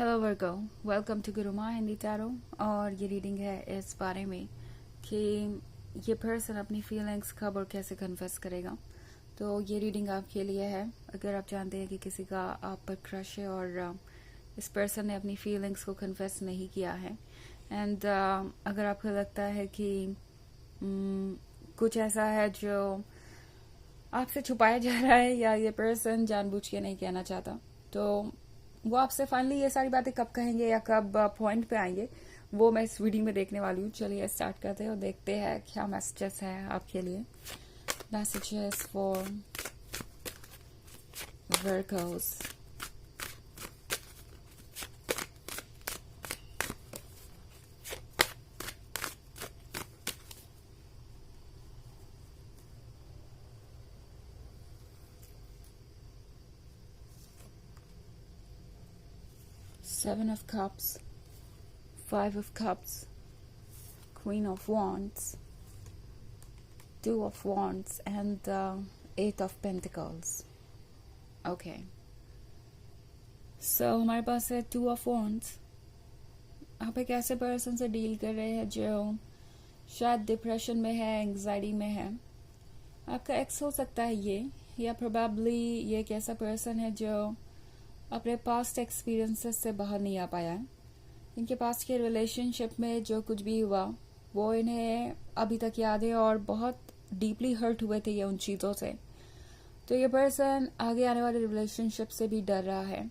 Hello Virgo, welcome to Guruma Hindi tarot. और ये reading है इस बारे में कि ये पर्सन अपनी फीलिंग्स कब और कैसे कन्फेस करेगा। तो ये रीडिंग आपके लिए है अगर आप जानते हैं कि किसी का आप पर क्रश है और इस पर्सन ने अपनी फीलिंग्स को कन्फेस नहीं किया है। एंड अगर आपको लगता है कि कुछ ऐसा है जो आपसे छुपाया जा रहा है या ये पर्सन जानबूझ के नहीं कहना चाहता, तो वो आपसे फाइनली ये सारी बातें कब कहेंगे या कब पॉइंट पे आएंगे, वो मैं इस वीडियो में देखने वाली हूँ। चलिए स्टार्ट करते हैं और देखते हैं क्या मैसेजेस है आपके लिए। Messages for workers. Seven of Cups, Five of Cups, Queen of Wands, Two of Wands and Eight of Pentacles. Okay. So हमारे पास है Two of Wands। आप एक ऐसे पर्सन से डील कर रहे हैं जो शायद डिप्रेशन में है, एंग्जाइटी में है। आपका एक्स हो सकता है ये, या प्रोबेबली ये एक ऐसा पर्सन है जो अपने पास्ट एक्सपीरियंसेस से बाहर नहीं आ पाया है। इनके पास के रिलेशनशिप में जो कुछ भी हुआ वो इन्हें अभी तक याद है और बहुत डीपली हर्ट हुए थे ये उन चीज़ों से। तो ये पर्सन आगे आने वाले रिलेशनशिप से भी डर रहा है,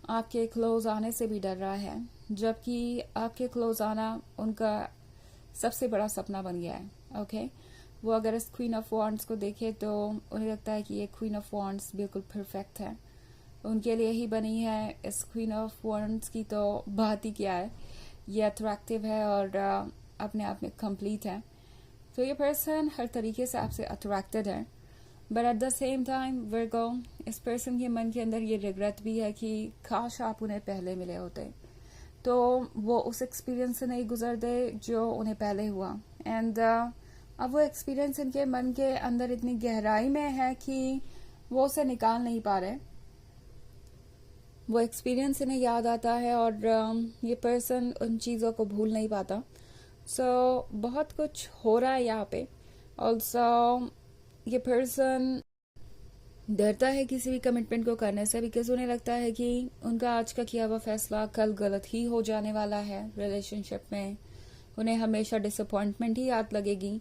आपके क्लोज आने से भी डर रहा है, जबकि आपके क्लोज आना उनका सबसे बड़ा सपना बन गया है। ओके, वो अगर इस क्वीन ऑफ वॉन्ड्स को देखे तो उन्हें लगता है कि ये क्वीन ऑफ वॉन्ड्स बिल्कुल परफेक्ट है, उनके लिए ही बनी है। इस क्वीन ऑफ वॉन्ड्स की तो बात ही क्या है, ये अट्रैक्टिव है और अपने आप में कंप्लीट है। तो ये पर्सन हर तरीके से आपसे अट्रैक्टेड है, but at the same time Virgo, इस पर्सन के मन के अंदर ये रिग्रेट भी है कि काश आप उन्हें पहले मिले होते, तो वो उस एक्सपीरियंस से नहीं गुजरते जो उन्हें पहले हुआ। एंड अब वो एक्सपीरियंस इनके मन के अंदर इतनी गहराई में है कि वो उसे निकाल नहीं पा रहे। वो एक्सपीरियंस इन्हें याद आता है और ये पर्सन उन चीज़ों को भूल नहीं पाता। सो बहुत कुछ हो रहा है यहाँ पे। ऑल्सो ये पर्सन डरता है किसी भी कमिटमेंट को करने से, बिकॉज उन्हें लगता है कि उनका आज का किया हुआ फैसला कल गलत ही हो जाने वाला है रिलेशनशिप में। उन्हें हमेशा डिसअपॉइंटमेंट ही याद लगेगी,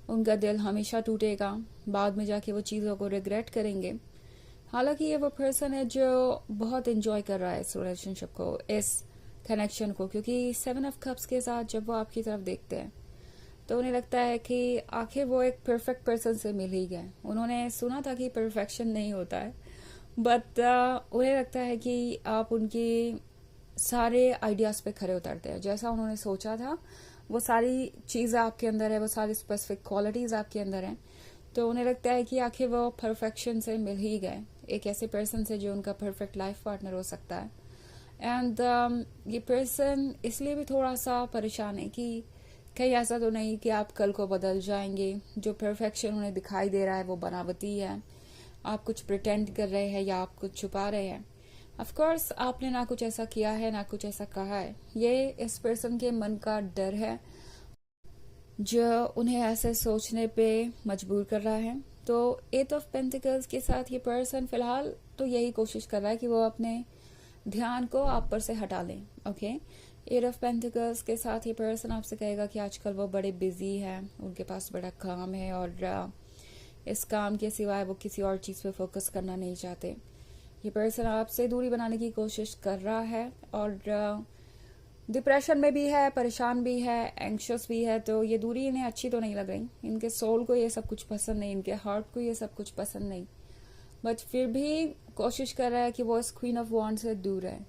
उनका दिल हमेशा टूटेगा, बाद में जाके वो चीज़ों को रिग्रेट करेंगे। हालांकि ये वो पर्सन है जो बहुत एंजॉय कर रहा है इस रिलेशनशिप को, इस कनेक्शन को, क्योंकि सेवन ऑफ कप्स के साथ जब वो आपकी तरफ देखते हैं तो उन्हें लगता है कि आखिर वो एक परफेक्ट पर्सन से मिल ही गए। उन्होंने सुना था कि परफेक्शन नहीं होता है, बट उन्हें लगता है कि आप उनके सारे आइडियाज पे खरे उतरते हैं। जैसा उन्होंने सोचा था वो सारी चीज़ें आपके अंदर है, वो सारी स्पेसिफिक क्वालिटीज़ आपके अंदर हैं। तो उन्हें लगता है कि आखिर वो परफेक्शन से मिल ही गए, एक ऐसे पर्सन से जो उनका परफेक्ट लाइफ पार्टनर हो सकता है। एंड ये पर्सन इसलिए भी थोड़ा सा परेशान है कि कहीं ऐसा तो नहीं कि आप कल को बदल जाएंगे। जो परफेक्शन उन्हें दिखाई दे रहा है वो बनावटी है, आप कुछ प्रिटेंड कर रहे हैं या आप कुछ छुपा रहे हैं। ऑफ कोर्स आपने ना कुछ ऐसा किया है ना कुछ ऐसा कहा है। ये इस पर्सन के मन का डर है जो उन्हें ऐसे सोचने पे मजबूर कर रहा है। तो एट ऑफ पेंटिकल्स के साथ ये पर्सन फिलहाल तो यही कोशिश कर रहा है कि वो अपने ध्यान को आप पर से हटा लें। ओके, एट ऑफ पेंटिकल्स के साथ ये पर्सन आपसे कहेगा कि आजकल वो बड़े बिजी है, उनके पास बड़ा काम है और इस काम के सिवाय वो किसी और चीज़ पे फोकस करना नहीं चाहते। ये पर्सन आपसे दूरी बनाने की कोशिश कर रहा है और डिप्रेशन में भी है, परेशान भी है, एंग्शियस भी है। तो ये दूरी इन्हें अच्छी तो नहीं लग रही, इनके सोल को ये सब कुछ पसंद नहीं, इनके हार्ट को ये सब कुछ पसंद नहीं, बट फिर भी कोशिश कर रहा है कि वो इस क्वीन ऑफ वॉन्ड से दूर है,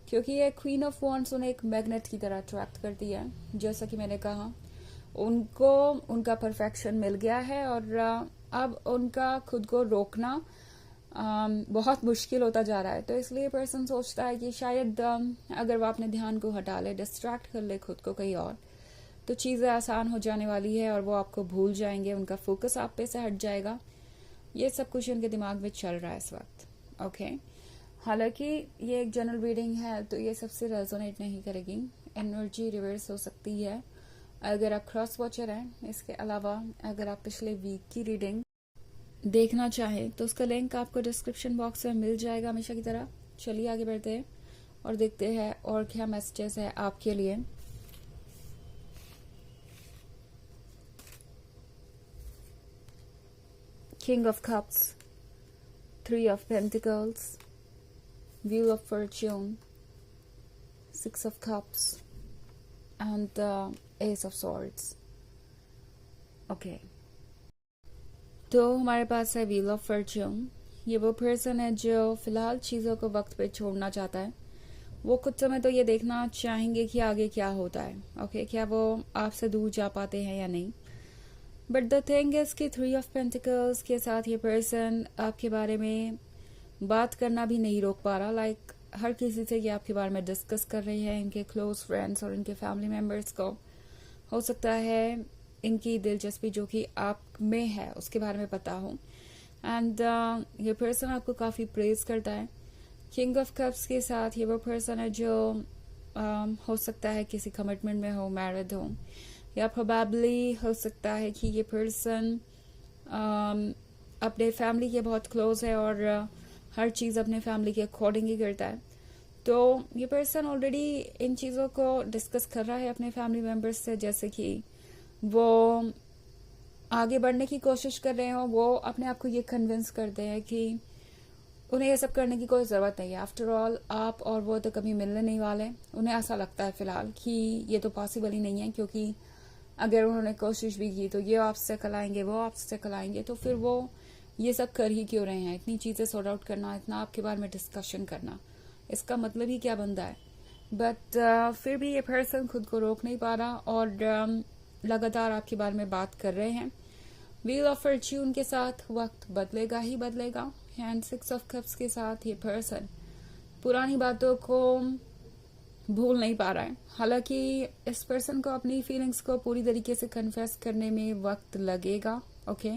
क्योंकि ये क्वीन ऑफ वॉन्ड्स उन्हें एक मैग्नेट की तरह अट्रैक्ट करती है। जैसा कि मैंने कहा, उनको उनका परफेक्शन मिल गया है और अब उनका खुद को रोकना बहुत मुश्किल होता जा रहा है। तो इसलिए पर्सन सोचता है कि शायद अगर वो अपने ध्यान को हटा ले, डिस्ट्रैक्ट कर ले खुद को कहीं और, तो चीज़ें आसान हो जाने वाली है और वो आपको भूल जाएंगे, उनका फोकस आप पे से हट जाएगा। ये सब कुछ उनके दिमाग में चल रहा है इस वक्त। ओके, हालांकि ये एक जनरल रीडिंग है तो ये सबसे रेजोनेट नहीं करेगी, एनर्जी रिवर्स हो सकती है अगर आप क्रॉस वॉचर हैं। इसके अलावा अगर आप पिछले वीक की रीडिंग देखना चाहें तो उसका लिंक आपको डिस्क्रिप्शन बॉक्स में मिल जाएगा हमेशा की तरह। चलिए आगे बढ़ते हैं और देखते हैं और क्या मैसेजेस है आपके लिए। King of cups, 3 of Pentacles, Wheel of Fortune, 6 of Cups and Ace of Swords. Okay. तो हमारे पास है व्हील ऑफ फॉर्च्यून। ये वो पर्सन है जो फिलहाल चीज़ों को वक्त पे छोड़ना चाहता है। वो कुछ समय तो ये देखना चाहेंगे कि आगे क्या होता है। ओके, क्या वो आपसे दूर जा पाते हैं या नहीं। बट द थिंग इज कि 3 ऑफ पेंटिकल्स के साथ ये पर्सन आपके बारे में बात करना भी नहीं रोक पा रहा। लाइक हर किसी से ये आपके बारे में डिस्कस कर रही है, इनके क्लोज फ्रेंड्स और इनके फैमिली मेंबर्स को। हो सकता है इनकी दिलचस्पी जो कि आप में है उसके बारे में पता हो। एंड ये पर्सन आपको काफ़ी प्रेज करता है। किंग ऑफ कप्स के साथ ये वो पर्सन है जो हो सकता है किसी कमिटमेंट में हो, मैरिड हो, या प्रोबेबली हो सकता है कि ये पर्सन अपने फैमिली के बहुत क्लोज है और हर चीज़ अपने फैमिली के अकॉर्डिंग ही करता है। तो ये पर्सन ऑलरेडी इन चीज़ों को डिस्कस कर रहा है अपने फैमिली मेंबर्स से, जैसे कि वो आगे बढ़ने की कोशिश कर रहे हो। वो अपने आप को ये कन्विंस करते हैं कि उन्हें ये सब करने की कोई ज़रूरत नहीं है। आफ्टर ऑल आप और वो तो कभी मिलने नहीं वाले। उन्हें ऐसा लगता है फिलहाल कि ये तो पॉसिबल ही नहीं है, क्योंकि अगर उन्होंने कोशिश भी की तो ये आपसे कलाएंगे, वो आपसे कलाएंगे, तो फिर वो ये सब कर ही क्यों रहे हैं। इतनी चीज़ें सॉर्ट आउट करना, इतना आपके बारे में डिस्कशन करना, इसका मतलब ही क्या बनता है। बट फिर भी ये पर्सन खुद को रोक नहीं पा रहा और लगातार आपके बारे में बात कर रहे हैं। व्हील ऑफ फॉर्च्यून के साथ वक्त बदलेगा ही बदलेगा। एंड 6 ऑफ कप्स के साथ ये पर्सन पुरानी बातों को भूल नहीं पा रहा है। हालांकि इस पर्सन को अपनी फीलिंग्स को पूरी तरीके से कन्फेस करने में वक्त लगेगा। ओके,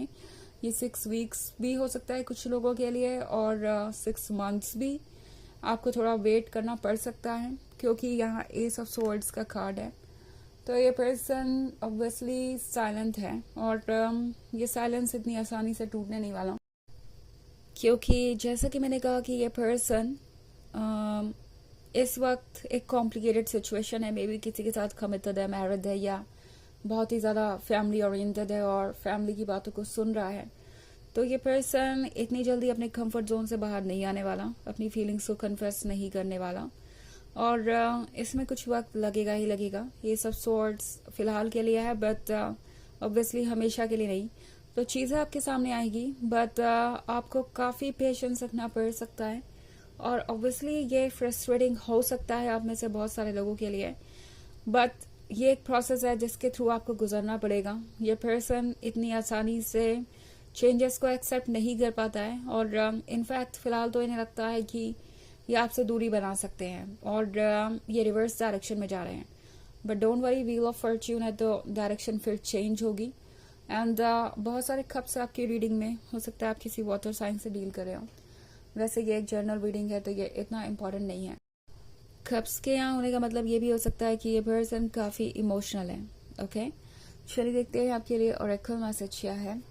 ये 6 वीक्स भी हो सकता है कुछ लोगों के लिए और 6 मंथ्स भी। आपको थोड़ा वेट करना पड़ सकता है क्योंकि यहाँ एस ऑफ सोर्ड्स का कार्ड है। तो ये पर्सन ऑब्वियसली साइलेंट है और ये साइलेंस इतनी आसानी से टूटने नहीं वाला, क्योंकि जैसा कि मैंने कहा कि ये पर्सन इस वक्त एक कॉम्प्लिकेटेड सिचुएशन है। मे बी किसी के साथ कमिटेड है, मैरिड है, या बहुत ही ज़्यादा फैमिली ओरिएंटेड है और फैमिली की बातों को सुन रहा है। तो ये पर्सन इतनी जल्दी अपने कंफर्ट जोन से बाहर नहीं आने वाला, अपनी फीलिंग्स को कन्फेस नहीं करने वाला और इसमें कुछ वक्त लगेगा ही लगेगा। ये सब सोर्ट्स फिलहाल के लिए है, बट ऑब्वियसली हमेशा के लिए नहीं। तो चीज़ें आपके सामने आएगी, बट आपको काफ़ी पेशेंस रखना पड़ सकता है और ऑब्वियसली ये फ्रस्ट्रेटिंग हो सकता है आप में से बहुत सारे लोगों के लिए, बट ये एक प्रोसेस है जिसके थ्रू आपको गुजरना पड़ेगा। ये पर्सन इतनी आसानी से चेंजेस को एक्सेप्ट नहीं कर पाता है और इनफैक्ट फिलहाल तो इन्हें लगता है कि ये आपसे दूरी बना सकते हैं और ये रिवर्स डायरेक्शन में जा रहे हैं। But don't worry, wheel of Fortune है तो डायरेक्शन फिर चेंज होगी। एंड बहुत सारे कप्स आपकी रीडिंग में हो सकता है आप किसी वाटर साइन से डील कर रहे हो। वैसे ये एक जर्नल रीडिंग है तो ये इतना इम्पोर्टेंट नहीं है। कप्स के यहाँ होने का मतलब ये भी हो सकता है कि ये पर्सन काफ़ी इमोशनल है। ओके, चलिए देखते हैं आपके लिए ओरेकल मैसेज क्या है।